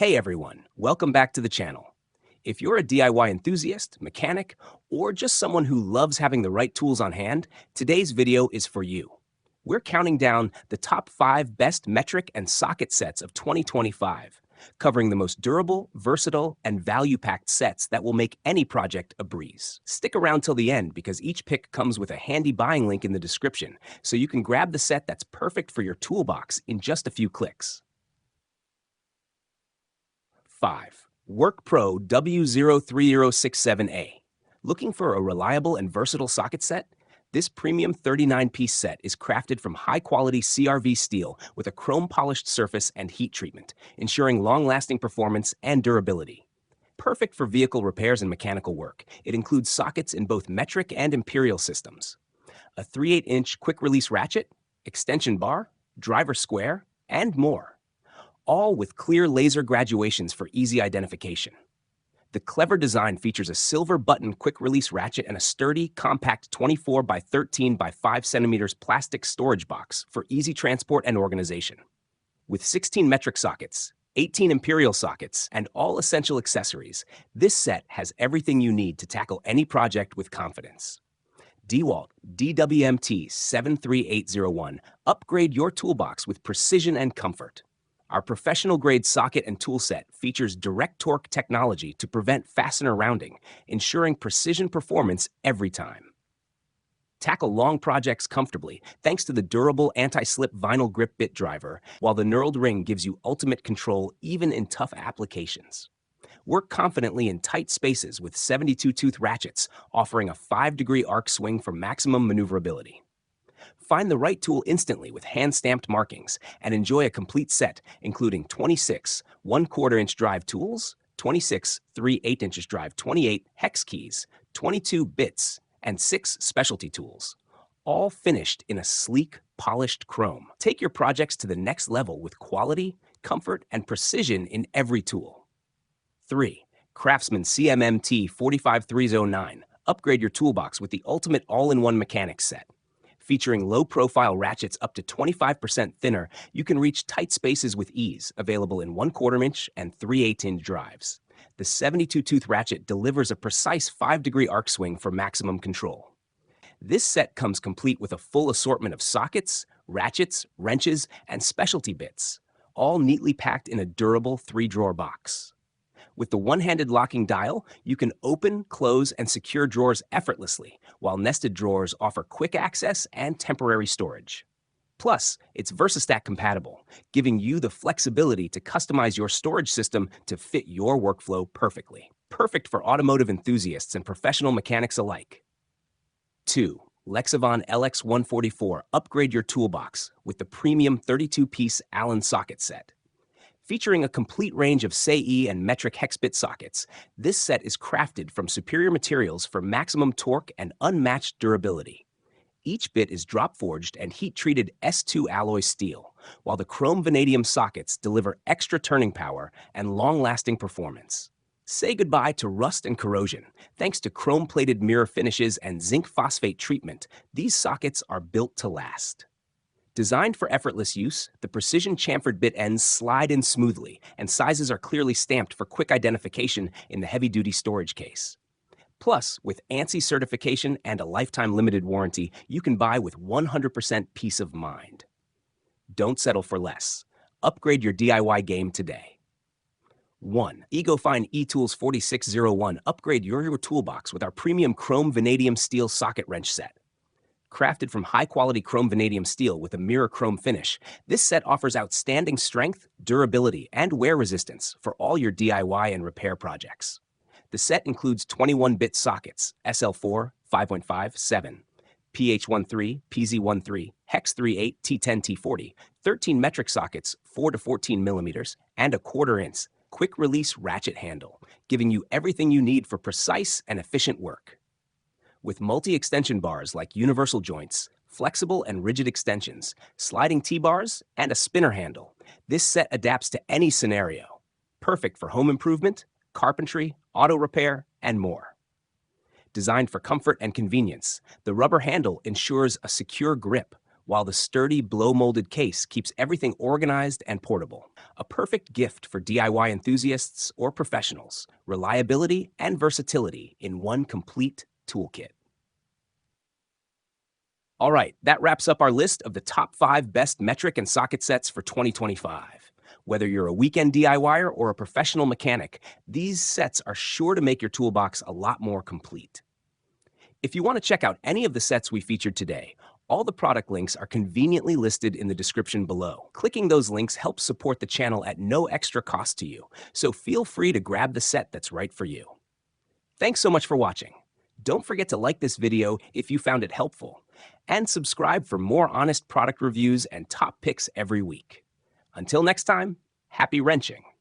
Hey everyone, welcome back to the channel. If you're a DIY enthusiast, mechanic, or just someone who loves having the right tools on hand, today's video is for you. We're counting down the top 5 best metric and socket sets of 2025, covering the most durable, versatile, and value-packed sets that will make any project a breeze. Stick around till the end because each pick comes with a handy buying link in the description, so you can grab the set that's perfect for your toolbox in just a few clicks. 5. WORKPRO W03067A. Looking for a reliable and versatile socket set? This premium 39-piece set is crafted from high-quality CRV steel with a chrome-polished surface and heat treatment, ensuring long-lasting performance and durability. Perfect for vehicle repairs and mechanical work, it includes sockets in both metric and imperial systems. A 3/8-inch quick-release ratchet, extension bar, driver square, and more. All with clear laser graduations for easy identification. The clever design features a silver button quick-release ratchet and a sturdy, compact 24 by 13 by 5 centimeters plastic storage box for easy transport and organization. With 16 metric sockets, 18 imperial sockets, and all essential accessories, this set has everything you need to tackle any project with confidence. DEWALT DWMT 73801. Upgrade your toolbox with precision and comfort. Our professional-grade socket and tool set features direct torque technology to prevent fastener rounding, ensuring precision performance every time. Tackle long projects comfortably thanks to the durable anti-slip vinyl grip bit driver, while the knurled ring gives you ultimate control even in tough applications. Work confidently in tight spaces with 72-tooth ratchets, offering a 5-degree arc swing for maximum maneuverability. Find the right tool instantly with hand-stamped markings and enjoy a complete set, including 26 1/4-inch drive tools, 26 3/8 drive 28 hex keys, 22 bits, and 6 specialty tools, all finished in a sleek, polished chrome. Take your projects to the next level with quality, comfort, and precision in every tool. 3. CRAFTSMAN CMMT 45309. Upgrade your toolbox with the ultimate all-in-one mechanics set. Featuring low-profile ratchets up to 25% thinner, you can reach tight spaces with ease, available in 1/4-inch and 3/8-inch drives. The 72-tooth ratchet delivers a precise 5-degree arc swing for maximum control. This set comes complete with a full assortment of sockets, ratchets, wrenches, and specialty bits, all neatly packed in a durable 3-drawer box. With the one-handed locking dial, you can open, close, and secure drawers effortlessly, while nested drawers offer quick access and temporary storage. Plus, it's VersaStack compatible, giving you the flexibility to customize your storage system to fit your workflow perfectly. Perfect for automotive enthusiasts and professional mechanics alike. 2. LEXIVON LX144. Upgrade your toolbox with the premium 32-piece Allen socket set. Featuring a complete range of SAE and metric hex bit sockets, this set is crafted from superior materials for maximum torque and unmatched durability. Each bit is drop-forged and heat-treated S2 alloy steel, while the chrome vanadium sockets deliver extra turning power and long-lasting performance. Say goodbye to rust and corrosion. Thanks to chrome-plated mirror finishes and zinc phosphate treatment, these sockets are built to last. Designed for effortless use, the precision chamfered bit ends slide in smoothly, and sizes are clearly stamped for quick identification in the heavy-duty storage case. Plus, with ANSI certification and a lifetime limited warranty, you can buy with 100% peace of mind. Don't settle for less. Upgrade your DIY game today. 1. Egofine eTools 4601. Upgrade your toolbox with our premium chrome vanadium steel socket wrench set. Crafted from high-quality chrome vanadium steel with a mirror chrome finish, this set offers outstanding strength, durability, and wear resistance for all your DIY and repair projects. The set includes 21-bit sockets, SL4, 5.5, 7, PH13, PZ13, Hex 38, T10, T40, 13 metric sockets, 4 to 14 millimeters, and a 1/4-inch quick-release ratchet handle, giving you everything you need for precise and efficient work. With multi-extension bars like universal joints, flexible and rigid extensions, sliding T-bars, and a spinner handle, this set adapts to any scenario. Perfect for home improvement, carpentry, auto repair, and more. Designed for comfort and convenience, the rubber handle ensures a secure grip, while the sturdy blow-molded case keeps everything organized and portable. A perfect gift for DIY enthusiasts or professionals. Reliability and versatility in one complete toolkit. All right, that wraps up our list of the top 5 best metric and socket sets for 2025. Whether you're a weekend DIYer or a professional mechanic, these sets are sure to make your toolbox a lot more complete. If you want to check out any of the sets we featured today, all the product links are conveniently listed in the description below. Clicking those links helps support the channel at no extra cost to you, so feel free to grab the set that's right for you. Thanks so much for watching. Don't forget to like this video if you found it helpful, and subscribe for more honest product reviews and top picks every week. Until next time, happy wrenching!